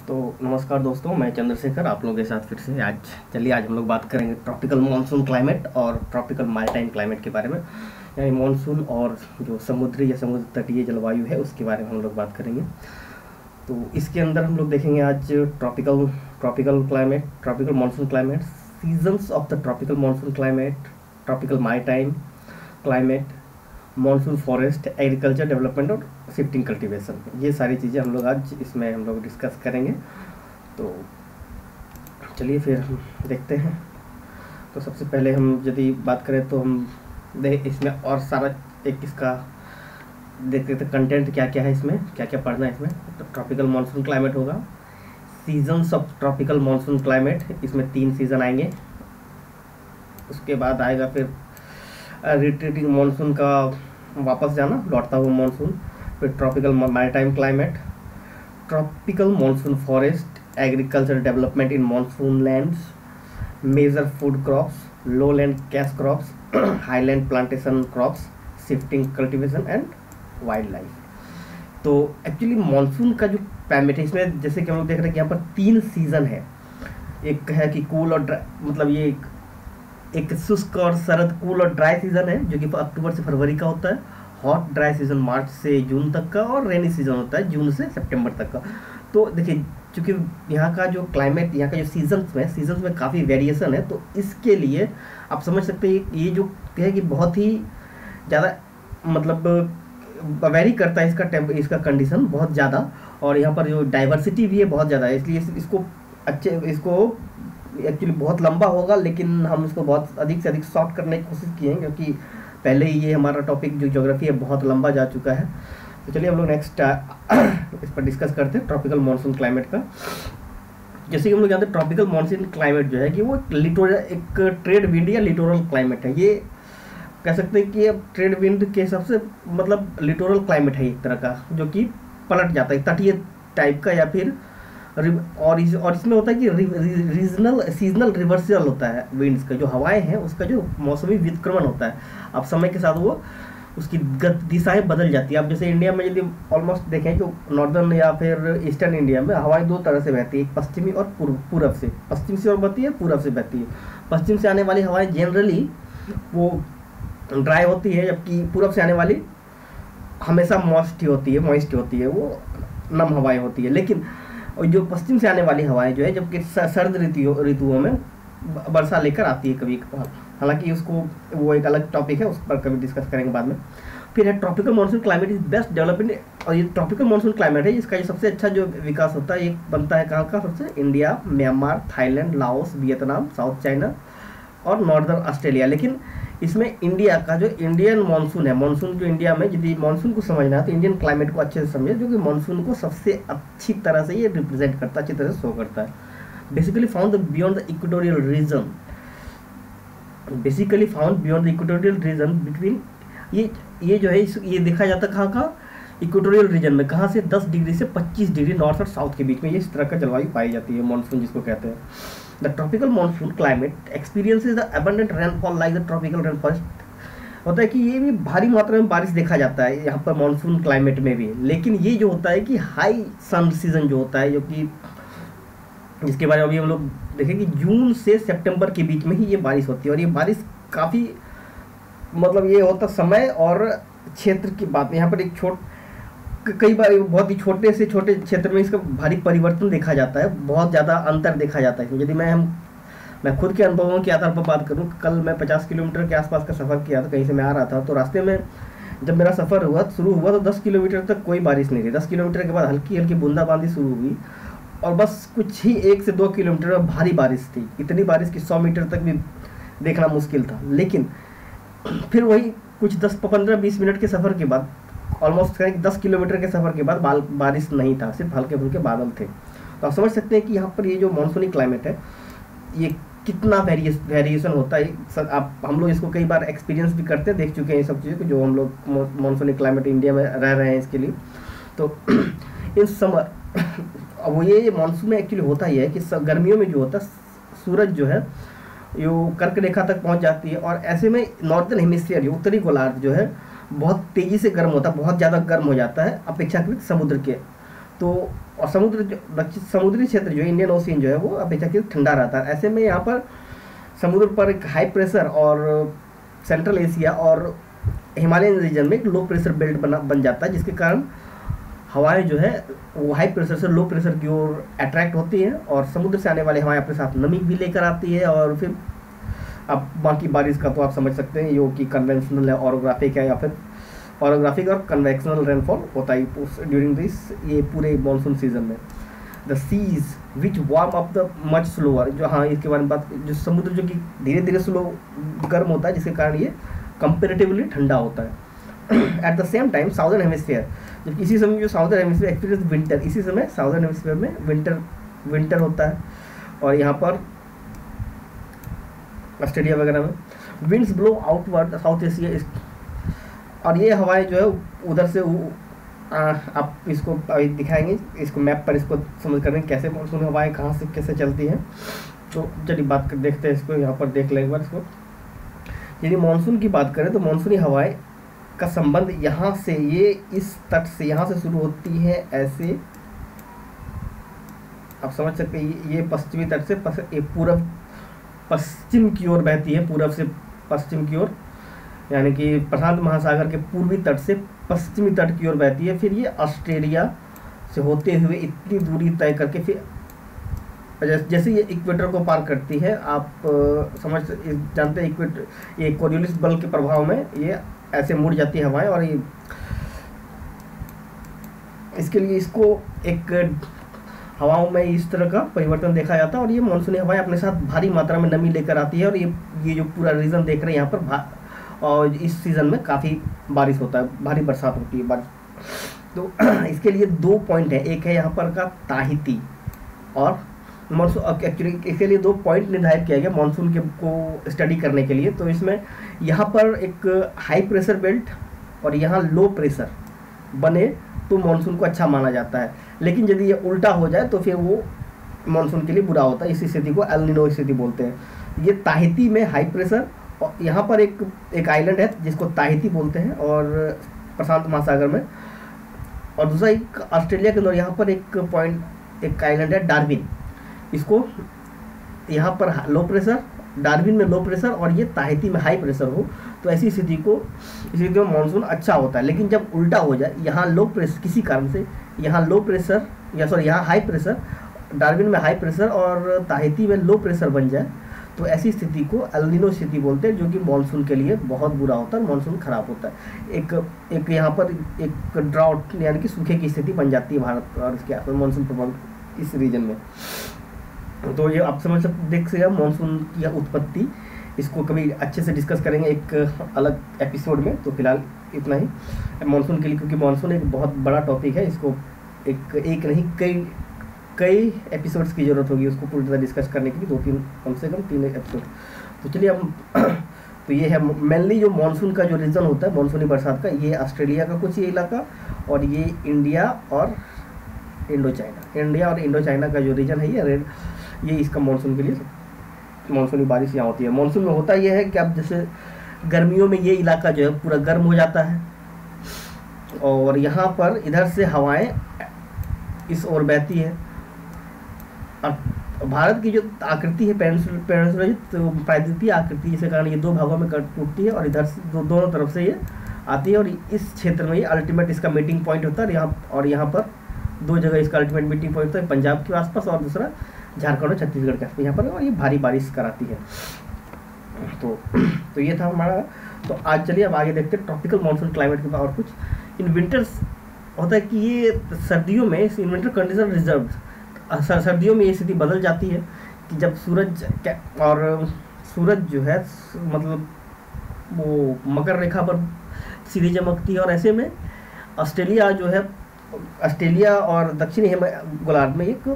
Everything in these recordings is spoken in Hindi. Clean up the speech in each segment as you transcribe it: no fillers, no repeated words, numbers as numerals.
तो नमस्कार दोस्तों, मैं चंद्रशेखर आप लोगों के साथ फिर से आज हम लोग बात करेंगे ट्रॉपिकल मानसून क्लाइमेट और ट्रॉपिकल मारीटाइम क्लाइमेट के बारे में। यानी मानसून और जो समुद्री या समुद्र तटीय जलवायु है उसके बारे में हम लोग बात करेंगे। तो इसके अंदर हम लोग देखेंगे आज tropical climate, tropical monsoon climate, seasons of the tropical monsoon climate, tropical maritime climate, monsoon forest, agriculture development और शिफ्टिंग कल्टीवेशन, ये सारी चीज़ें हम लोग आज इसमें हम लोग डिस्कस करेंगे। तो चलिए फिर हम देखते हैं। तो सबसे पहले हम यदि बात करें तो हम इसमें और सारा एक इसका देखते थे कंटेंट क्या क्या है, इसमें क्या क्या पढ़ना है। इसमें तो ट्रॉपिकल मानसून क्लाइमेट होगा, seasons of tropical monsoon climate, इसमें 3 सीज़न आएंगे। उसके बाद आएगा फिर रिट्रीटिंग मानसून का वापस जाना, लौटता हुआ मानसून, फिर tropical maritime climate, tropical monsoon forest, agriculture development in monsoon lands, major food crops, low land cash crops, highland plantation crops, shifting cultivation and wildlife. तो एक्चुअली मानसून का जो क्लाइमेट है इसमें जैसे कि हम लोग देख रहे हैं कि यहाँ पर 3 सीज़न है। एक है कि कूल और ड्राई, मतलब ये एक शुष्क और शरद कूल और ड्राई सीजन है जो कि अक्टूबर से फरवरी का होता है। हॉट ड्राई सीजन मार्च से जून तक का, और रेनी सीजन होता है जून से सितंबर तक का। तो देखिए, चूँकि यहाँ का जो क्लाइमेट, यहाँ का जो सीजन्स में काफ़ी वेरिएशन है, तो इसके लिए आप समझ सकते हैं ये जो है कि बहुत ही ज़्यादा मतलब वेरी करता है इसका कंडीशन बहुत ज़्यादा, और यहाँ पर जो डाइवर्सिटी भी है बहुत ज़्यादा है। इसलिए इसको एक्चुअली बहुत लंबा होगा, लेकिन हम इसको बहुत अधिक से अधिक शॉर्ट करने की कोशिश किए हैं, क्योंकि पहले ही ये हमारा टॉपिक जो ज्योग्राफी है बहुत लंबा जा चुका है। तो चलिए हम लोग नेक्स्ट इस पर डिस्कस करते हैं ट्रॉपिकल मानसून क्लाइमेट का। जैसे कि हम लोग जानते हैं ट्रॉपिकल मानसून क्लाइमेट जो है कि वो एक ट्रेड विंड या लिटोरल क्लाइमेट है। ये कह सकते हैं कि अब ट्रेड विंड के हिसाब से मतलब लिटोरल क्लाइमेट है एक तरह का, जो कि पलट जाता है, तटीय टाइप का, या फिर और इसमें होता है कि रीजनल सीजनल रिवर्सल होता है विंड्स का, जो हवाएं हैं उसका जो मौसमी व्युत्क्रमण होता है। अब समय के साथ वो उसकी दिशाएं बदल जाती है। अब जैसे इंडिया में यदि ऑलमोस्ट देखें तो नॉर्दर्न या फिर ईस्टर्न इंडिया में हवाएं 2 तरह से बहती है, एक पश्चिमी और पूरब से। पश्चिम से और बहती है, पूरब से बहती है। पश्चिम से आने वाली हवाएं जनरली वो ड्राई होती है, जबकि पूरब से आने वाली हमेशा मॉइस्ट होती है, वो नम हवाएं होती है। लेकिन और जो पश्चिम से आने वाली हवाएं जो है, जबकि सर्द ऋतुओं में वर्षा लेकर आती है कभी कभार, हालांकि उसको वो एक अलग टॉपिक है, उस पर कभी डिस्कस करेंगे बाद में। फिर है tropical monsoon climate is best development, और ये ट्रॉपिकल मानसून क्लाइमेट है, इसका जो सबसे अच्छा जो विकास होता है ये बनता है कहाँ का, सबसे India, Myanmar, Thailand, Laos, Vietnam, south China और नॉर्दर्न ऑस्ट्रेलिया। लेकिन इसमें इंडिया का जो इंडियन मानसून है, मानसून जो इंडिया में यदि मानसून को समझना है तो इंडियन क्लाइमेट को अच्छे से समझे, जो कि मानसून को सबसे अच्छी तरह से ये रिप्रेजेंट करता है, अच्छी तरह से शो करता है। Basically found beyond the equatorial region between, ये जो है ये देखा जाता है कहाँ का, इक्वेटोरियल रीजन में, कहाँ से 10 डिग्री से 25 डिग्री नॉर्थ और साउथ के बीच में ये इस तरह का जलवायु पाई जाती है, मानसून जिसको कहते हैं। The tropical monsoon climate experiences the abundant rainfall like the tropical rainforest. होता है कि ये भी भारी मात्रा में बारिश देखा जाता है यहाँ पर मानसून क्लाइमेट में भी, लेकिन ये जो होता है कि हाई सन सीजन जो होता है, जो कि जिसके बारे में अभी हम लोग देखें कि जून से सितंबर के बीच में ही ये बारिश होती है। और ये बारिश काफ़ी मतलब ये होता समय और क्षेत्र की बात है। यहाँ पर कई बार बहुत ही छोटे से छोटे क्षेत्र में इसका भारी परिवर्तन देखा जाता है, बहुत ज़्यादा अंतर देखा जाता है। यदि मैं खुद के अनुभवों के आधार पर बात करूं, कल मैं 50 किलोमीटर के आसपास का सफ़र किया था, कहीं से मैं आ रहा था, तो रास्ते में जब मेरा सफ़र शुरू हुआ तो 10 किलोमीटर तक कोई बारिश नहीं थी। 10 किलोमीटर के बाद हल्की हल्की बूंदाबांदी शुरू हुई, और बस कुछ ही 1 से 2 किलोमीटर में भारी बारिश थी, इतनी बारिश कि 100 मीटर तक भी देखना मुश्किल था। लेकिन फिर वही कुछ 10-15-20 मिनट के सफ़र के बाद, ऑलमोस्ट 10 किलोमीटर के सफ़र के बाद बारिश नहीं था, सिर्फ हल्के फुल्के बादल थे। तो आप समझ सकते हैं कि यहाँ पर ये जो मानसूनी क्लाइमेट है ये कितना वेरिएशन होता है। हम लोग इसको कई बार एक्सपीरियंस भी करते हैं, देख चुके हैं ये सब चीज़ों को, जो हम लोग मानसूनी क्लाइमेट इंडिया में रह रहे हैं इसके लिए। तो इन समर अब वो ये मानसून में एक्चुअली होता ही है कि गर्मियों में जो होता है सूरज जो है यो कर्क रेखा तक पहुँच जाती है, और ऐसे में नॉर्दर्न हेमिस्फीयर उत्तरी गोलार्ध जो है बहुत तेज़ी से गर्म होता है, बहुत ज़्यादा गर्म हो जाता है अपेक्षाकृत समुद्र के। तो और समुद्र जो दक्षिण समुद्री क्षेत्र जो है इंडियन ओशियन जो है वो अपेक्षाकृत ठंडा रहता है। ऐसे में यहाँ पर समुद्र पर एक हाई प्रेशर और सेंट्रल एशिया और हिमालयन रीजन में एक लो प्रेशर बेल्ट बन जाता है, जिसके कारण हवाएं जो है वो हाई प्रेशर से लो प्रेशर की ओर अट्रैक्ट होती हैं और समुद्र से आने वाली हवाएं अपने साथ नमी भी लेकर आती है। और फिर अब बाकी बारिश का तो आप समझ सकते हैं, यो कि कन्वेंशनल है, ऑरोग्राफिक है, या फिर ऑरोग्राफिक और कन्वेक्शनल रेनफॉल होता है ड्यूरिंग दिस ये पूरे मानसून सीजन में। The seas which warm up the much slower, जो हाँ इसके बारे में बात, जो समुद्र जो कि धीरे धीरे स्लो गर्म होता है, जिसके कारण ये कंपेरेटिवली ठंडा होता है। At the same time southern hemisphere, जबकि इसी समय जो साउदर्न हेमिस्फीयर एक्सपीरियंस विंटर, इसी समय साउदर्न हेमिस्फीयर में विंटर होता है। और यहाँ पर ऑस्ट्रेलिया वगैरह में winds blow outward south Asia, और ये हवाएं जो है उधर से आप इसको दिखाएंगे, इसको मैप पर इसको समझ करेंगे कैसे मानसून हवाएं कहाँ से कैसे चलती हैं। तो चलिए बात कर देखते हैं इसको, यहाँ पर देख लें एक बार इसको। यदि मानसून की बात करें तो मानसूनी हवाएं का संबंध यहाँ से, ये इस तट से यहाँ से शुरू होती है, ऐसे आप समझ सकते हैं। ये पश्चिमी तट से पूर्व पश्चिम की ओर बहती है, पूर्व से पश्चिम की ओर, यानी कि प्रशांत महासागर के पूर्वी तट से पश्चिमी तट की ओर बहती है। फिर ये ऑस्ट्रेलिया से होते हुए इतनी दूरी तय करके फिर जैसे ये इक्वेटर को पार करती है, आप जानते हैं इक्वेटर, ये कोरियोलिस बल के प्रभाव में ये ऐसे मुड़ जाती है हवाएं, और ये इसके लिए इसको एक हवाओं में इस तरह का परिवर्तन देखा जाता है। और ये मानसूनी हवाएं अपने साथ भारी मात्रा में नमी लेकर आती है, और ये जो पूरा रीजन देख रहे हैं यहाँ पर, और इस सीज़न में काफ़ी बारिश होता है, भारी बरसात होती है बारिश। तो इसके लिए 2 पॉइंट है, एक है यहाँ पर का ताहिती और मानसून। एक्चुअली इसके लिए 2 पॉइंट निर्धारित किया गया मानसून के को स्टडी करने के लिए। तो इसमें यहाँ पर एक हाई प्रेशर बेल्ट और यहाँ लो प्रेशर बने तो मानसून को अच्छा माना जाता है, लेकिन यदि ये उल्टा हो जाए तो फिर वो मानसून के लिए बुरा होता है। इस स्थिति को एल नीनो स्थिति बोलते हैं। ये ताहिती में हाई प्रेशर, और यहाँ पर एक आइलैंड है जिसको ताहिती बोलते हैं, और प्रशांत महासागर में, और दूसरा एक ऑस्ट्रेलिया के अंदर यहाँ पर एक आइलैंड है डार्विन, इसको यहाँ पर लो प्रेशर, डार्विन में लो प्रेशर और ये ताहिती में हाई प्रेशर हो, तो ऐसी स्थिति में मानसून अच्छा होता है। लेकिन जब उल्टा हो जाए, यहाँ लो प्रेशर किसी कारण से, यहाँ लो प्रेशर यहाँ हाई प्रेशर, डार्विन में हाई प्रेशर और ताहिती में लो प्रेशर बन जाए, तो ऐसी स्थिति को एल नीनो स्थिति बोलते हैं, जो कि मानसून के लिए बहुत बुरा होता है, मानसून खराब होता है। एक यहाँ पर एक ड्राउट यानी कि सूखे की स्थिति बन जाती है भारत और इसके आसपास मानसून प्रभावित इस रीजन में। तो ये आप समझ सकते देख सकते मानसून की उत्पत्ति, इसको कभी अच्छे से डिस्कस करेंगे एक अलग एपिसोड में। तो फिलहाल इतना ही मानसून के लिए, क्योंकि मानसून एक बहुत बड़ा टॉपिक है, इसको एक नहीं कई एपिसोड्स की ज़रूरत होगी उसको पूरी तरह डिस्कस करने के लिए, 2-3 कम से कम 3 एपिसोड। तो चलिए हम तो ये है मेनली जो मानसून का जो रीजन होता है मानसूनी बरसात का, ये ऑस्ट्रेलिया का कुछ ये इलाका, और ये इंडिया और इंडो चाइना का जो रीजन है, ये इसका मानसून के लिए मानसूनी बारिश यहाँ होती है। मानसून में होता ये है कि अब जैसे गर्मियों में ये इलाका जो है पूरा गर्म हो जाता है, और यहाँ पर इधर से हवाएं इस ओर बहती है। अब भारत की जो आकृति है प्रायद्वीपीय आकृति, जिसके कारण ये 2 भागों में टूटती है, और इधर से दोनों तरफ से ये आती है, और इस क्षेत्र में ये अल्टीमेट इसका मीटिंग पॉइंट होता है। यहाँ पर 2 जगह इसका अल्टीमेट मीटिंग पॉइंट होता है, पंजाब के आसपास और दूसरा झारखंड और छत्तीसगढ़ के आसपास यहाँ पर, और ये भारी बारिश कराती है। तो ये था हमारा। तो आज चलिए अब आगे देखते हैं ट्रॉपिकल मानसून क्लाइमेट के बाद और कुछ। इन विंटर्स होता है कि ये सर्दियों में इन विंटर कंडीशन रिजर्व, सर्दियों में ये स्थिति बदल जाती है कि जब सूरज जो है मतलब वो मकर रेखा पर सीधी चमकती है, और ऐसे में ऑस्ट्रेलिया और दक्षिणी गोलार्ध में एक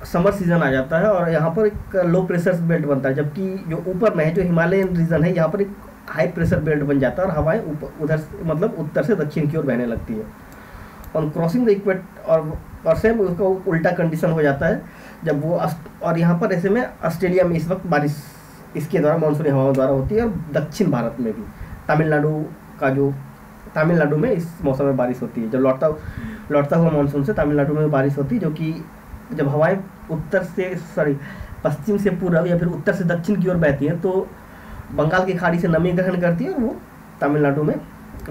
समर सीजन आ जाता है, और यहाँ पर एक लो प्रेशर बेल्ट बनता है, जबकि जो ऊपर में है जो हिमालयन रीजन है, यहाँ पर एक हाई प्रेशर बेल्ट बन जाता है, और हवाएं उधर मतलब उत्तर से दक्षिण की ओर बहने लगती है। ऑन क्रॉसिंग द इक्वेटर, और सेम उसका उल्टा कंडीशन हो जाता है जब वो और यहाँ पर ऐसे में ऑस्ट्रेलिया में इस वक्त बारिश इसके द्वारा मानसूनी हवाओं द्वारा होती है, और दक्षिण भारत में भी तमिलनाडु का जो तमिलनाडु में इस मौसम में बारिश होती है। जब लौटता हुआ मानसून से तमिलनाडु में बारिश होती है, जो कि जब हवाएं पश्चिम से पूर्व या फिर उत्तर से दक्षिण की ओर बहती हैं तो बंगाल की खाड़ी से नमी ग्रहण करती है और वो तमिलनाडु में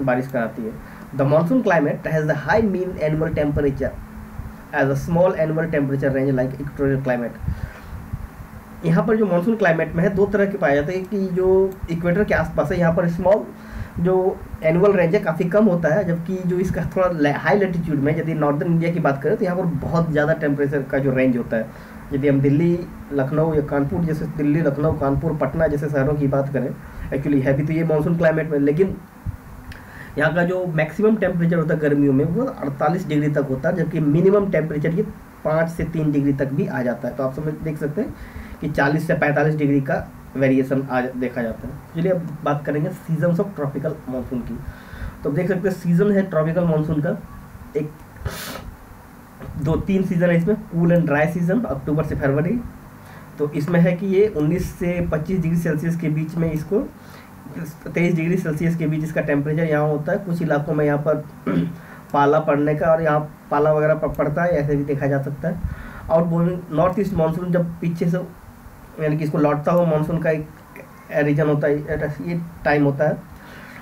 बारिश कराती है। The monsoon climate has the high mean annual temperature as a small annual temperature range like equatorial climate. यहाँ पर जो मानसून क्लाइमेट में है दो तरह के पाए जाते हैं कि जो इक्वेटर के आसपास है यहाँ पर स्मॉल जो एनुअल रेंज है काफ़ी कम होता है, जबकि जो इसका थोड़ा हाई लेटीट्यूड में यदि नॉर्दर्न इंडिया की बात करें तो यहाँ पर बहुत ज़्यादा टेम्परेचर का जो रेंज होता है। यदि हम दिल्ली लखनऊ या कानपुर जैसे दिल्ली लखनऊ कानपुर पटना जैसे शहरों की बात करें, एक्चुअली है भी तो ये मानसून क्लाइमेट में, लेकिन यहाँ का जो मैक्सिमम टेम्परेचर होता है गर्मियों में वो 48 डिग्री तक होता है, जबकि मिनिमम टेम्परेचर ये 5 से 3 डिग्री तक भी आ जाता है। तो आप समझ देख सकते हैं कि 40 से 45 डिग्री का वेरिएशन आज देखा जाता है। चलिए अब बात करेंगे सीजन्स ऑफ ट्रॉपिकल मानसून की। तो देख सकते हैं सीजन है ट्रॉपिकल मानसून का, एक 2-3 सीजन है इसमें। कूल एंड ड्राई सीजन अक्टूबर से फरवरी, तो इसमें है कि ये 19 से 25 डिग्री सेल्सियस के बीच में, इसको 23 डिग्री सेल्सियस के बीच इसका टेम्परेचर यहाँ होता है। कुछ इलाकों में यहाँ पर पाला पड़ने का और यहाँ पाला वगैरह पड़ता है, ऐसे भी देखा जा सकता है। आउटगोइंग नॉर्थ ईस्ट मानसून जब पीछे से यानी कि इसको लौटता हुआ मानसून का एक रीजन होता है, ये टाइम होता है।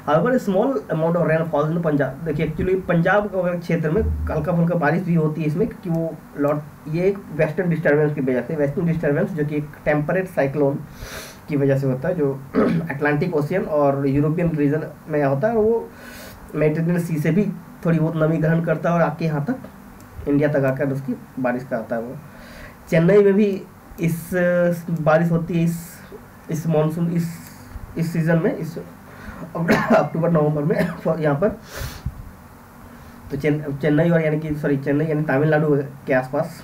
However small amount of rain falls in Punjab. देखिए एक्चुअली पंजाब वगैरह क्षेत्र में हल्का फुल्का बारिश भी होती है इसमें, क्योंकि वो ये एक वेस्टर्न डिस्टर्बेंस की वजह से, वेस्टर्न डिस्टर्बेंस जो कि एक टेम्परेट साइक्लोन की वजह से होता है, जो अटलांटिक ओशियन और यूरोपियन रीजन में होता है, और वो मेडिटेरेनियन सी से भी थोड़ी बहुत नमी ग्रहण करता है और आके यहाँ तक इंडिया तक आकर उसकी बारिश कराता है वो। चेन्नई में भी इस बारिश होती है इस मानसून इस सीज़न में, इस अक्टूबर नवंबर में यहाँ पर। तो चेन्नई और चेन्नई यानी तमिलनाडु के आसपास,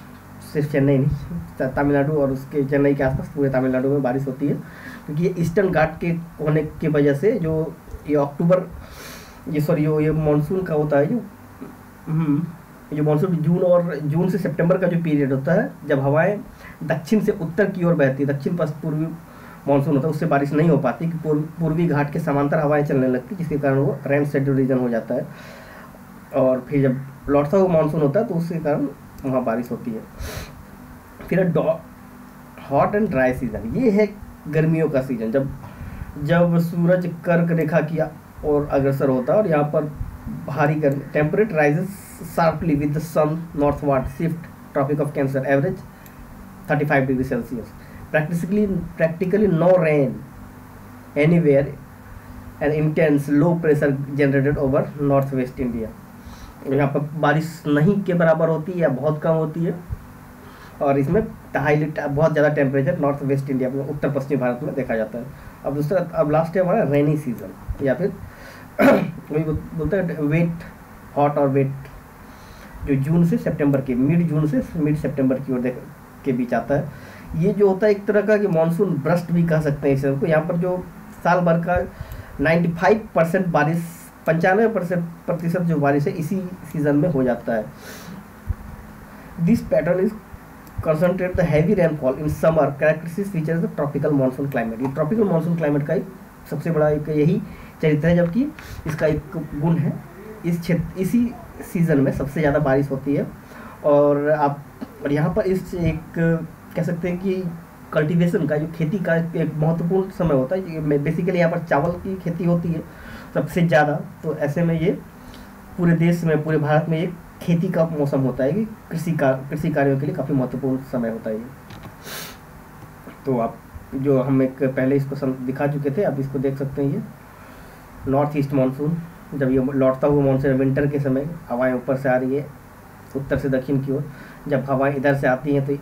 सिर्फ चेन्नई नहीं, तमिलनाडु और उसके चेन्नई के आसपास पूरे तमिलनाडु में बारिश होती है, क्योंकि ये ईस्टर्न घाट के होने की वजह से जो ये मानसून का होता है, जो मानसून जून से सितंबर का जो पीरियड होता है, जब हवाएं दक्षिण से उत्तर की ओर बहती है, दक्षिण पूर्वी मानसून होता है, उससे बारिश नहीं हो पाती कि पूर्वी घाट के समांतर हवाएं चलने लगती, जिसके कारण वो रेन शेड्यूल रीजन हो जाता है। और फिर जब लौटता हुआ मानसून होता है तो उसके कारण वहाँ बारिश होती है। फिर हॉट एंड ड्राई सीजन, ये है गर्मियों का सीजन, जब सूरज कर्क रेखा की और अग्रसर होता है और यहाँ पर भारी गर्मी, temperature rises sharply with the sun northward shift, tropic of cancer, average 35 degree Celsius, practically no rain anywhere, and intense low pressure generated over northwest India। यहाँ पर बारिश नहीं के बराबर होती है या बहुत कम होती है, और इसमें बहुत ज़्यादा टेम्परेचर नॉर्थ वेस्ट इंडिया में, उत्तर पश्चिमी भारत में देखा जाता है। अब लास्ट है हमारा रेनी सीजन, या फिर वही बोलते हैं वेट, हॉट और वेट, जो जून से सितंबर के मिड सितंबर की ओर के बीच आता है। ये जो होता है एक तरह का कि मानसून ब्रस्ट भी कह सकते हैं इसको। यहाँ पर जो साल भर का 95% बारिश, 95% जो बारिश है इसी सीजन में हो जाता है। This pattern is concentrate the heavy rainfall in summer, characteristic features the tropical monsoon climate. ये ट्रॉपिकल मानसून क्लाइमेट का एक सबसे बड़ा एक यही चरित्र है, जबकि इसका एक गुण है, इसी सीजन में सबसे ज़्यादा बारिश होती है। और यहाँ पर इस एक कह सकते हैं कि कल्टीवेशन का, जो खेती का एक महत्वपूर्ण समय होता है। बेसिकली यहाँ पर चावल की खेती होती है सबसे ज़्यादा, तो ऐसे में ये पूरे देश में, पूरे भारत में एक खेती का मौसम होता है कि कृषि कार्यों के लिए काफ़ी महत्वपूर्ण समय होता है ये। तो आप जो हम एक पहले इसको दिखा चुके थे, आप इसको देख सकते हैं। ये नॉर्थ ईस्ट मानसून, जब ये लौटता हुआ मानसून विंटर के समय हवाएं ऊपर से आ रही है उत्तर से दक्षिण की ओर, जब हवाएं इधर से आती हैं तो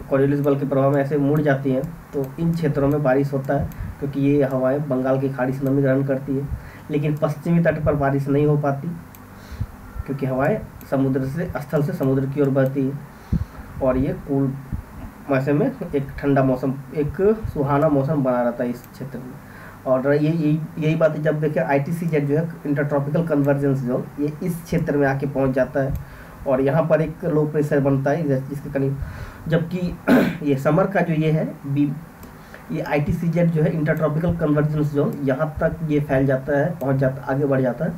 कोरियोलिस बल के प्रभाव में ऐसे मुड़ जाती हैं, तो इन क्षेत्रों में बारिश होता है, क्योंकि ये हवाएं बंगाल की खाड़ी से नमी ग्रहण करती है। लेकिन पश्चिमी तट पर बारिश नहीं हो पाती, क्योंकि हवाएं स्थल से समुद्र की ओर बहती है, और ये कूल मौसम में एक ठंडा मौसम, एक सुहाना मौसम बना रहता है इस क्षेत्र में। और यही बात है, जब देखिए ITCZ जो है इंटर ट्रॉपिकल कन्वर्जेंस जोन, ये इस क्षेत्र में आके पहुंच जाता है, और यहाँ पर एक लो प्रेशर बनता है जिसके करीब, जबकि ये समर का जो ये है ये ITCZ जो है इंटर ट्रॉपिकल कन्वर्जेंस जोन, यहाँ तक ये फैल जाता है, आगे बढ़ जाता है,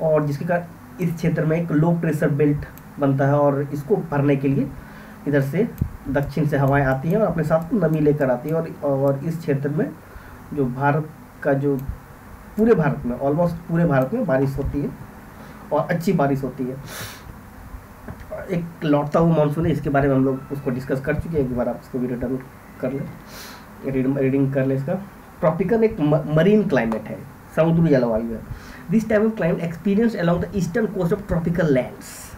और जिसके कारण इस क्षेत्र में एक लो प्रेशर बेल्ट बनता है और इसको भरने के लिए इधर से दक्षिण से हवाएं आती हैं और अपने साथ नमी लेकर आती है और इस क्षेत्र में जो भारत का जो पूरे भारत में ऑलमोस्ट पूरे भारत में बारिश होती है और अच्छी बारिश होती है। एक लौटता हुआ मानसून है, इसके बारे में हम लोग उसको डिस्कस कर चुके हैं, एक बार आप इसको भी रिटर्न कर लें, रीडिंग कर लें इसका। ट्रॉपिकल एक मरीन क्लाइमेट है, समुद्री जलवायु है। This type of climate experience along the eastern coast of tropical lands.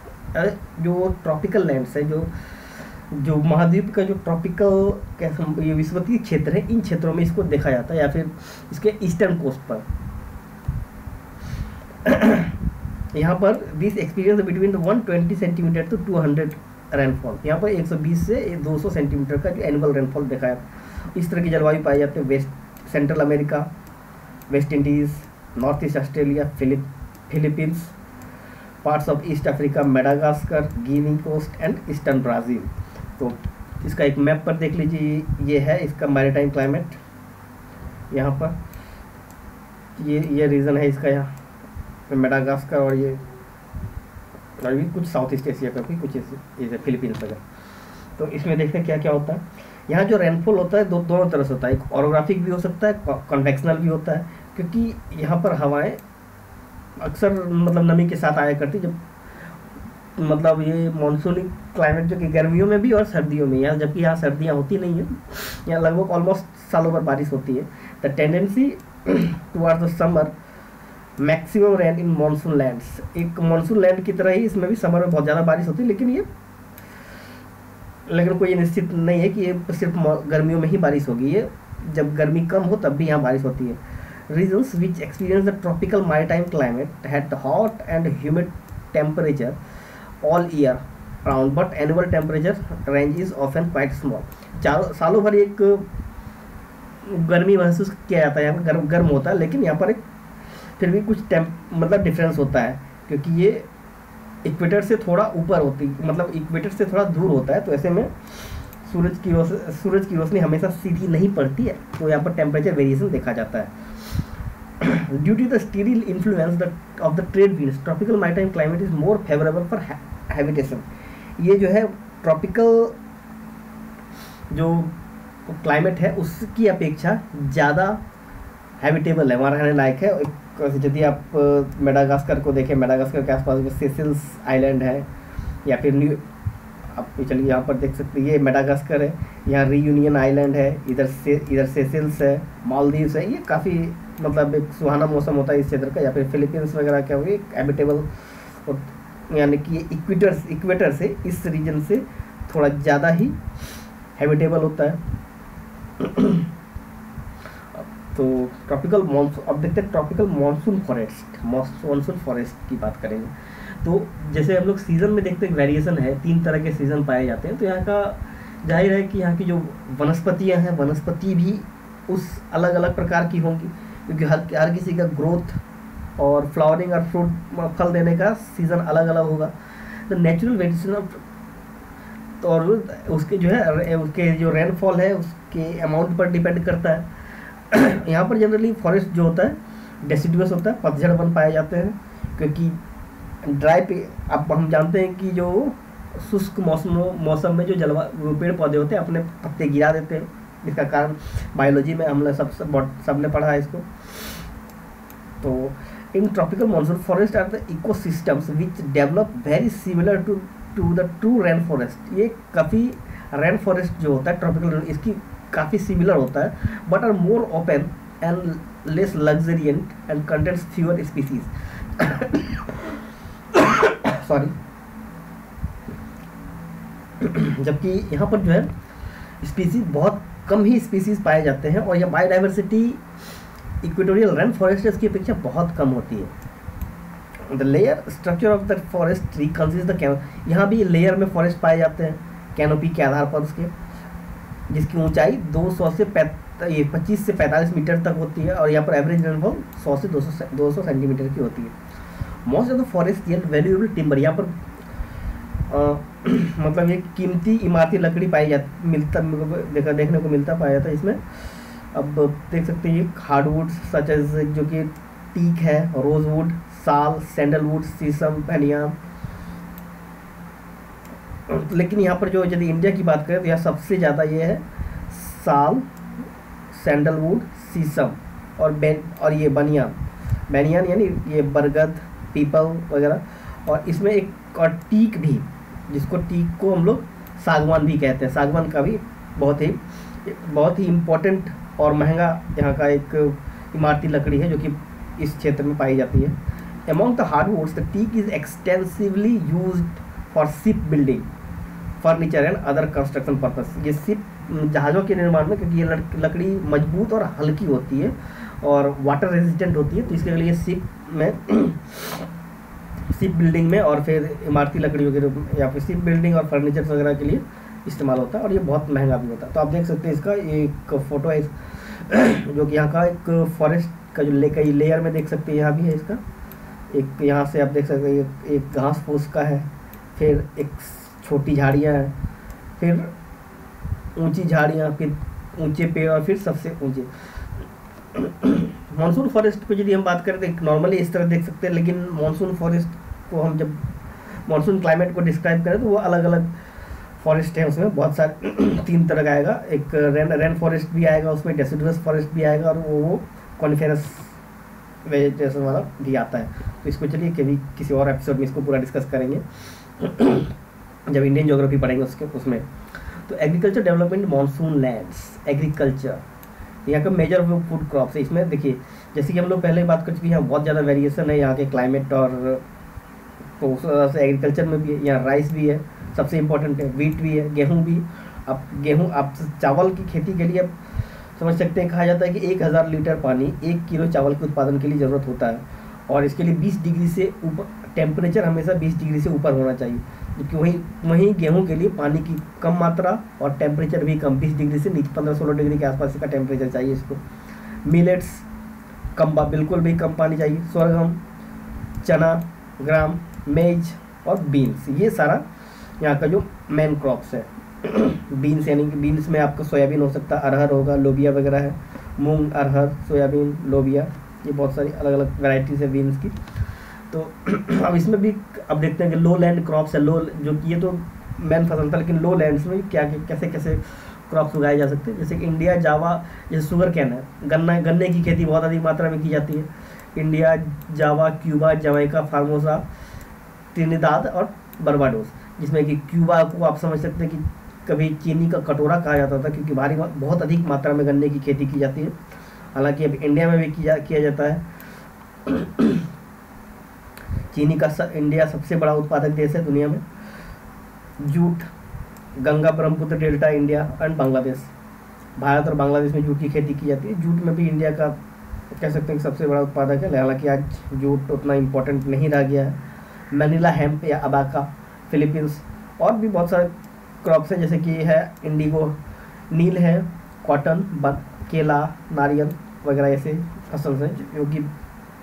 जो ट्रॉपिकल लैंड्स है, जो महाद्वीप का जो ट्रॉपिकल ये विषुवतीय क्षेत्र है, इन क्षेत्रों में इसको देखा जाता है, या फिर इसके ईस्टर्न कोस्ट पर। यहाँ पर this experience between 120 centimetre to 200 rainfall. यहाँ पर 120 से 200 सेंटीमीटर का जो एनुअल रेनफॉल देखा जाता है। इस तरह की जलवायु पाई जाती है west central America, West Indies, north east Australia, Philippines, parts of east Africa, Madagascar, Guinea coast and eastern Brazil. तो इसका एक मैप पर देख लीजिए, ये है इसका मैरीटाइम क्लाइमेट। यहाँ पर ये रीजन है इसका, यहाँ मेडागास्कर और ये भी कुछ साउथ ईस्ट एशिया का भी कुछ जैसे फिलीपींस वगैरह। तो इसमें देखते हैं क्या क्या होता है। यहाँ जो रेनफॉल होता है दोनों तरह से होता है, एक ऑरोग्राफिक भी हो सकता है, कन्वेक्शनल भी होता है, क्योंकि यहाँ पर हवाएं अक्सर मतलब नमी के साथ आया करती, जब मतलब ये मानसूनी क्लाइमेट जो कि गर्मियों में भी और सर्दियों में, यहाँ जबकि यहाँ सर्दियाँ होती नहीं है, यहाँ लगभग ऑलमोस्ट सालों भर बारिश होती है। The tendency towards the summer maximum rain in monsoon lands. एक मानसून लैंड की तरह ही इसमें भी समर में बहुत ज़्यादा बारिश होती है, लेकिन कोई ये निश्चित नहीं है कि ये सिर्फ गर्मियों में ही बारिश होगी। ये जब गर्मी कम हो तब भी यहाँ बारिश होती है। Regions which experience the tropical maritime climate had hot and humid temperature all year round, but annual temperature range is often quite small. सालों भर एक गर्मी महसूस किया जाता है, यहाँ पर गर्म होता है, लेकिन यहाँ पर एक फिर भी कुछ मतलब डिफरेंस होता है, क्योंकि ये इक्वेटर से थोड़ा ऊपर होती, मतलब इक्वेटर से थोड़ा दूर होता है, तो ऐसे में सूरज की रोशनी हमेशा सीधी नहीं पड़ती है, तो यहाँ पर टेम्परेचर वेरिएशन देखा जाता है। Due to the sterile influence of the trade winds, tropical maritime climate is more favourable for habitation. ये जो है ट्रॉपिकल जो क्लाइमेट है उसकी अपेक्षा ज़्यादा हैबिटेबल है, वहाँ रहने लायक है। यदि आप मेडागास्कर को देखें, मेडागास्कर के आसपास सेसिल्स आइलैंड है, या फिर आप चलिए यहाँ पर देख सकते हैं, ये मेडागास्कर है, यहाँ रीयूनियन आइलैंड है, इधर सेसिल्स है, मालदीव्स है। ये काफ़ी मतलब एक सुहाना मौसम होता है इस क्षेत्र का। या फिर फिलीपींस वगैरह क्या हुई हैबिटेबल, यानी कि इक्वेटर से इस रीजन से थोड़ा ज़्यादा ही हैबिटेबल होता है। तो ट्रॉपिकल मानसून, अब देखते हैं ट्रॉपिकल मानसून फॉरेस्ट की बात करेंगे। तो जैसे हम लोग सीज़न में देखते हैं वेरिएशन है, 3 तरह के सीज़न पाए जाते हैं। तो यहाँ का जाहिर है कि यहाँ की जो वनस्पतियाँ हैं, वनस्पति भी उस अलग अलग प्रकार की होंगी, क्योंकि हर किसी का ग्रोथ और फ्लावरिंग और फ्रूट फल देने का सीज़न अलग अलग होगा। तो नेचुरल वेरिएशन ऑफ, तो और उसके जो है उसके जो रेनफॉल है उसके अमाउंट पर डिपेंड करता है। यहाँ पर जनरली फॉरेस्ट जो होता है डेसिडुअस होता है, पतझड़ वन पाए जाते हैं, क्योंकि ड्राई पे अब हम जानते हैं कि जो शुष्क मौसम में जो पेड़ पौधे होते हैं अपने पत्ते गिरा देते हैं, इसका कारण बायोलॉजी में हम लोग सबने पढ़ा है इसको। तो इन tropical monsoon forest are the ecosystems which develop very similar to the true rain forest. ये काफ़ी रेन फॉरेस्ट जो होता है ट्रॉपिकल, इसकी काफ़ी सिमिलर होता है, but are more open and less luxuriant and contents fewer species. Sorry. जबकि यहाँ पर जो है स्पीसीज बहुत कम ही स्पीसीज पाए जाते हैं, और यह बायोडाइवर्सिटी इक्वेटोरियल रेन फॉरेस्ट की अपेक्षा बहुत कम होती है। The layer structure of the forest tree consist the, यहाँ भी लेयर में फॉरेस्ट पाए जाते हैं कैनोपी के आधार पर उसके, जिसकी ऊंचाई 200 से 25 से 45 मीटर तक होती है, और यहाँ पर एवरेज रेनफॉल 100 से 200 सेंटीमीटर की होती है। Most of the forest yield valuable timber, यहाँ पर मतलब ये कीमती इमारती लकड़ी देखने को मिलता पाया जाता है इसमें। अब देख सकते हैं ये हार्डवुड सच एज जो कि टीक है, रोजवुड, साल, सैंडलवुड, शीशम, बनियान। लेकिन यहाँ पर जो यदि इंडिया की बात करें तो यहाँ सबसे ज़्यादा ये है साल, सैंडलवुड, शीशम और ये बनियान। बनियान यानी ये बरगद, पीपल वगैरह। और इसमें एक और टीक भी, जिसको टीक को हम लोग सागवान भी कहते हैं। सागवान का भी बहुत ही इम्पोर्टेंट और महंगा यहाँ का एक इमारती लकड़ी है जो कि इस क्षेत्र में पाई जाती है। Among the hardwoods the teak is extensively used for ship building, furniture and other construction purpose. ये शिप जहाज़ों के निर्माण में, क्योंकि ये लकड़ी मजबूत और हल्की होती है और वाटर रेजिस्टेंट होती है, तो इसके लिए शिप बिल्डिंग में और फिर इमारती लकड़ी वगैरह या फिर शिप बिल्डिंग और फर्नीचर वगैरह के लिए इस्तेमाल होता है। और ये बहुत महंगा भी होता है। तो आप देख सकते हैं इसका एक फ़ोटो है जो कि यहाँ का एक फॉरेस्ट का जो लेयर में देख सकते हैं, यहाँ भी है इसका एक। यहाँ से आप देख सकते हैं एक घास फूस का है, फिर एक छोटी झाड़ियाँ हैं, फिर ऊंची झाड़ियाँ, फिर ऊंचे पेड़ और फिर सबसे ऊंचे। मानसून फॉरेस्ट पे यदि हम बात करें तो नॉर्मली इस तरह देख सकते हैं, लेकिन मानसून फॉरेस्ट को हम जब मानसून क्लाइमेट को डिस्क्राइब करें तो वो अलग अलग फॉरेस्ट है। उसमें बहुत सारे 3 तरह का आएगा। एक रेन फॉरेस्ट भी आएगा, उसमें डेसिडुअस फॉरेस्ट भी आएगा, और वो कॉनिफेरस वेजिटेशन वाला भी आता है। तो इसको चलिए कभी किसी और एपिसोड में इसको पूरा डिस्कस करेंगे जब इंडियन ज्योग्राफी पढ़ेंगे उसमें। तो agriculture development monsoon lands, agriculture यहाँ का मेजर फूड क्रॉप्स है। इसमें देखिए जैसे कि हम लोग पहले बात कर चुके हैं, यहाँ बहुत ज़्यादा वेरिएशन है यहाँ के क्लाइमेट और तो उस वजह से एग्रीकल्चर में भी यहाँ राइस भी है, सबसे इम्पोर्टेंट है, वीट भी है, गेहूँ भी। अब गेहूँ आप चावल की खेती के लिए अब समझ सकते हैं, कहा जाता है कि 1000 लीटर पानी 1 किलो चावल के उत्पादन के लिए ज़रूरत होता है। और इसके लिए 20 डिग्री से ऊपर टेम्परेचर हमेशा 20 डिग्री से ऊपर होना चाहिए, क्योंकि वहीं गेहूं के लिए पानी की कम मात्रा और टेम्परेचर भी कम, 20 डिग्री से नीचे 15-16 डिग्री के आसपास का टेम्परेचर चाहिए इसको। मिलेट्स बिल्कुल भी कम पानी चाहिए। sorghum, चना, ग्राम, मेज और बीन्स, ये सारा यहाँ का जो मेन क्रॉप्स है। बीन्स यानी कि बीन्स में आपका सोयाबीन हो सकता है, अरहर होगा, लोबिया वगैरह है, मूंग, अरहर, सोयाबीन, लोबिया, ये बहुत सारी अलग अलग वैरायटीज़ है बीन्स की। तो अब इसमें भी अब देखते हैं कि लो लैंड क्रॉप्स है। जो ये तो मेन फसल था, लेकिन लो लैंड्स में क्या कैसे कैसे क्रॉप्स उगाए जा सकते हैं। जैसे कि इंडिया, जावा, जैसे शुगर कैन है, गन्ने की खेती बहुत अधिक मात्रा में की जाती है। इंडिया, जावा, क्यूबा, जमैका, फार्मोसा, त्रिनिदाद और बर्बाडोस, जिसमें कि क्यूबा को आप समझ सकते हैं कि कभी चीनी का कटोरा कहा जाता था, क्योंकि बहुत अधिक मात्रा में गन्ने की खेती की जाती है। हालांकि अब इंडिया में भी किया जाता है। चीनी का इंडिया सबसे बड़ा उत्पादक देश है दुनिया में। Jute, Ganga Brahmaputra delta, India and Bangladesh, Bharat और बांग्लादेश में जूट की खेती की जाती है। जूट में भी इंडिया का कह सकते हैं कि सबसे बड़ा उत्पादक है, हालांकि आज जूट उतना इम्पोर्टेंट नहीं रह गया है। मैनिला हेम्प या अबाका, फिलीपींस, और भी बहुत सारे क्रॉप्स हैं, जैसे कि है इंडिगो, नील है, कॉटन, केला, नारियल वगैरह ऐसे फसल हैं जो कि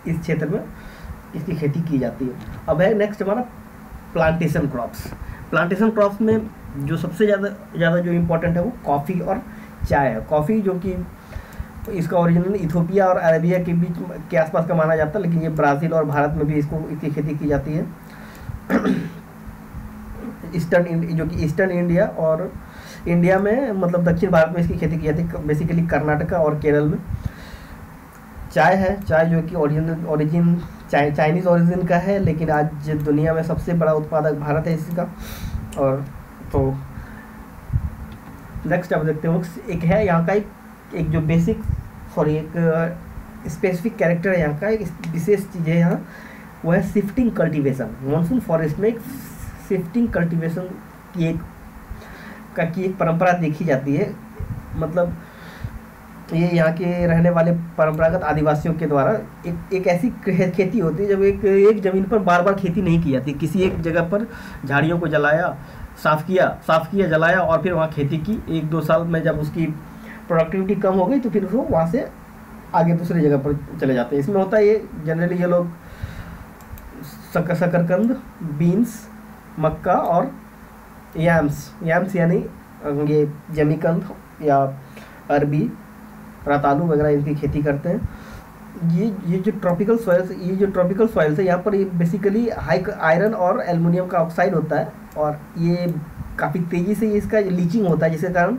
इस क्षेत्र में इसकी खेती की जाती है। अब है नेक्स्ट हमारा प्लांटेशन क्रॉप्स। प्लांटेशन क्रॉप्स में जो सबसे ज़्यादा जो इम्पोर्टेंट है वो कॉफ़ी और चाय है। कॉफ़ी जो कि इसका ओरिजिनल इथोपिया और अरेबिया के बीच के आसपास का माना जाता है, लेकिन ये ब्राज़ील और भारत में भी इसकी खेती की जाती है। जो कि ईस्टर्न इंडिया और इंडिया में, मतलब दक्षिण भारत में इसकी खेती की जाती है, बेसिकली कर्नाटका और केरल में। चाय है, चाय जो कि ओरिजिन चाइनीज़ ओरिजिन का है, लेकिन आज दुनिया में सबसे बड़ा उत्पादक भारत है इसका। और तो नेक्स्ट आप देखते हो, एक है यहाँ का एक जो बेसिक एक स्पेसिफिक कैरेक्टर है यहाँ का, एक विशेष चीज़ है यहाँ, वो है शिफ्टिंग कल्टीवेशन। मानसून फॉरेस्ट में एक शिफ्टिंग कल्टीवेशन की एक परंपरा देखी जाती है। मतलब ये यहाँ के रहने वाले परंपरागत आदिवासियों के द्वारा एक ऐसी खेती होती है जब एक ज़मीन पर बार बार खेती नहीं की जाती। किसी एक जगह पर झाड़ियों को जलाया, साफ़ किया, जलाया और फिर वहाँ खेती की। 1-2 साल में जब उसकी प्रोडक्टिविटी कम हो गई तो फिर वो वहाँ से आगे दूसरी जगह पर चले जाते हैं। इसमें होता है ये जनरली ये लोग शकरकंद, बीन्स, मक्का और याम्स यानी ये जमीकंद या अरबी, रतालू वगैरह इनकी खेती करते हैं। ये जो ट्रॉपिकल सॉइल्स है, यहाँ पर ये बेसिकली हाई आयरन और एल्युमिनियम का ऑक्साइड होता है, और ये काफ़ी तेज़ी से इसका लीचिंग होता है, जिसके कारण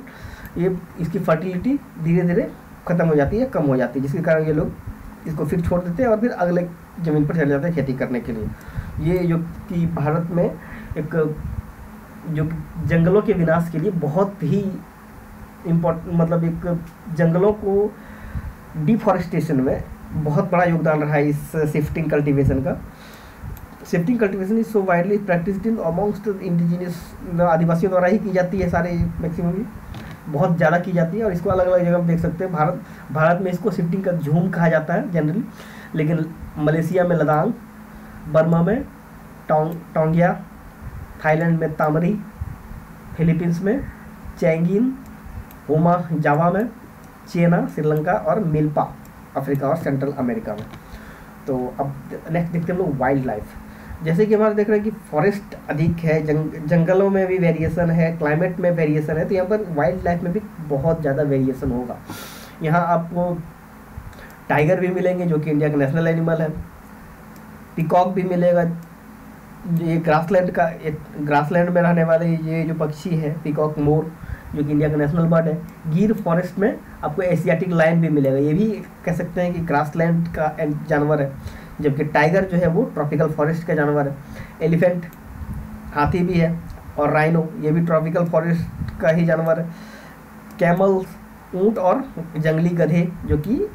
ये इसकी फर्टिलिटी धीरे धीरे ख़त्म हो जाती है, कम हो जाती है, जिसके कारण ये लोग इसको फिर छोड़ देते हैं और फिर अगले ज़मीन पर चले जाते हैं खेती करने के लिए। ये जो कि भारत में एक जो जंगलों के विनाश के लिए बहुत ही मतलब एक जंगलों को डिफॉरेस्टेशन में बहुत बड़ा योगदान रहा है इस शिफ्टिंग कल्टीवेशन का। Shifting cultivation is so widely practised in amongst indigenous, आदिवासियों द्वारा ही की जाती है, सारे मैक्सिमम बहुत ज़्यादा की जाती है, और इसको अलग अलग जगह देख सकते हैं। भारत में इसको शिफ्टिंग का झूम कहा जाता है जनरली, लेकिन मलेशिया में लदांग, बर्मा में टोंगिया, थाईलैंड में तामरी, फिलीपींस में चैंगिन, होमा जावा में, चेना श्रीलंका, और मिल्पा अफ्रीका और सेंट्रल अमेरिका में। तो अब नेक्स्ट देखते हैं हम लोग वाइल्ड लाइफ। जैसे कि हमारे देख रहे हैं कि फॉरेस्ट अधिक है, जंगलों में भी वेरिएशन है, क्लाइमेट में वेरिएशन है, तो यहाँ पर वाइल्ड लाइफ में भी बहुत ज़्यादा वेरिएशन होगा। यहाँ आपको टाइगर भी मिलेंगे जो कि इंडिया का नेशनल एनिमल है, पीकॉक भी मिलेगा, ये ग्रासलैंड में रहने वाले ये जो पक्षी है पीकॉक मोर, जो कि इंडिया का नेशनल बर्ड है। गिर फॉरेस्ट में आपको एशियाटिक लायन भी मिलेगा, ये भी कह सकते हैं कि ग्रासलैंड का जानवर है, जबकि टाइगर जो है वो ट्रॉपिकल फॉरेस्ट का जानवर है। एलिफेंट हाथी भी है, और राइनो ये भी ट्रॉपिकल फॉरेस्ट का ही जानवर है। कैमल ऊंट और जंगली गधे जो कि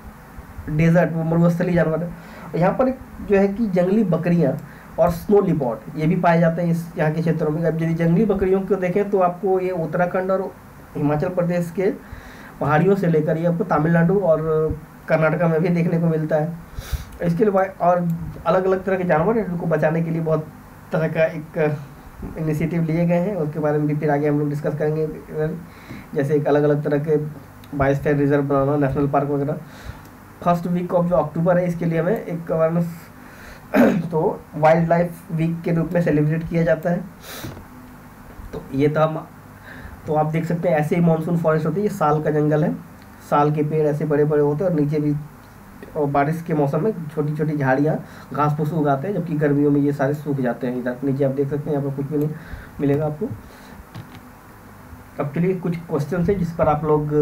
डेजर्ट मरुस्थलीय जानवर है। यहाँ पर जो है कि जंगली बकरियाँ और स्नो लिपॉर्ड ये भी पाए जाते हैं इस यहाँ के क्षेत्रों में। अब यदि जंगली बकरियों को देखें तो आपको ये उत्तराखंड और हिमाचल प्रदेश के पहाड़ियों से लेकर ये आपको तमिलनाडु और कर्नाटका में भी देखने को मिलता है। इसके लिए और अलग अलग तरह के जानवर हैं जिनको बचाने के लिए बहुत तरह का एक इनिशिएटिव लिए गए हैं, उसके बारे में भी फिर आगे हम लोग डिस्कस करेंगे। जैसे एक अलग अलग तरह के बायोस्फीयर रिजर्व बनाना, नेशनल पार्क वगैरह। फर्स्ट वीक ऑफ जो अक्टूबर है इसके लिए हमें एक अवेयरनेस तो वाइल्ड लाइफ वीक के रूप में सेलिब्रेट किया जाता है। तो ये तो आप देख सकते हैं ऐसे ही मानसून फॉरेस्ट होती है, ये साल का जंगल है, साल के पेड़ ऐसे बड़े बड़े होते हैं, और नीचे भी और बारिश के मौसम में छोटी छोटी झाड़ियाँ घास फूस उगाते हैं, जबकि गर्मियों में ये सारे सूख जाते हैं। इधर नीचे आप देख सकते हैं यहाँ पर कुछ भी नहीं मिलेगा आपको। अब के लिए कुछ क्वेश्चन है जिस पर आप लोग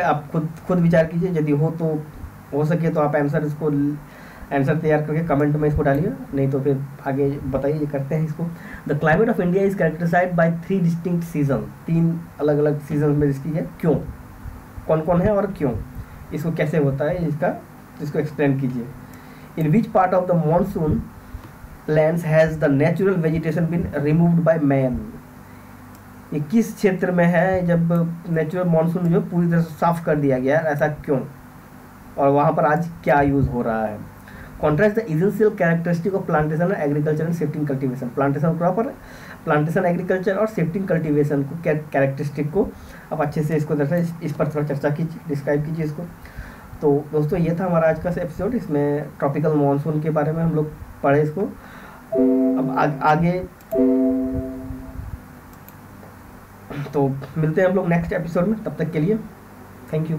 आप खुद विचार कीजिए, यदि हो सके तो आप आंसर तैयार करके कमेंट में इसको डालिए, नहीं तो फिर आगे बताइए, करते हैं इसको। The climate of India is characterised by 3 distinct season, 3 अलग अलग सीजन में इसकी है। क्यों, कौन कौन है और क्यों, इसको कैसे होता है, इसको एक्सप्लेन कीजिए। In which part of the monsoon lands has the natural vegetation been removed by man, ये किस क्षेत्र में है जब नेचुरल मॉनसून जो पूरी तरह से साफ कर दिया गया, ऐसा क्यों, और वहाँ पर आज क्या यूज़ हो रहा है। Contrast the essential characteristic of plantation agriculture and shifting cultivation, plantation agriculture और शिफ्टिंग कल्टीवेशन को कैरेक्टरिस्टिक को आप अच्छे से इसको दर्शाए, इस पर थोड़ा चर्चा कीजिए, डिस्क्राइब कीजिए इसको। तो दोस्तों ये था हमारा आज का एपिसोड, इसमें ट्रॉपिकल मानसून के बारे में हम लोग पढ़े इसको। अब आगे तो मिलते हैं हम लोग नेक्स्ट एपिसोड में, तब तक के लिए थैंक यू।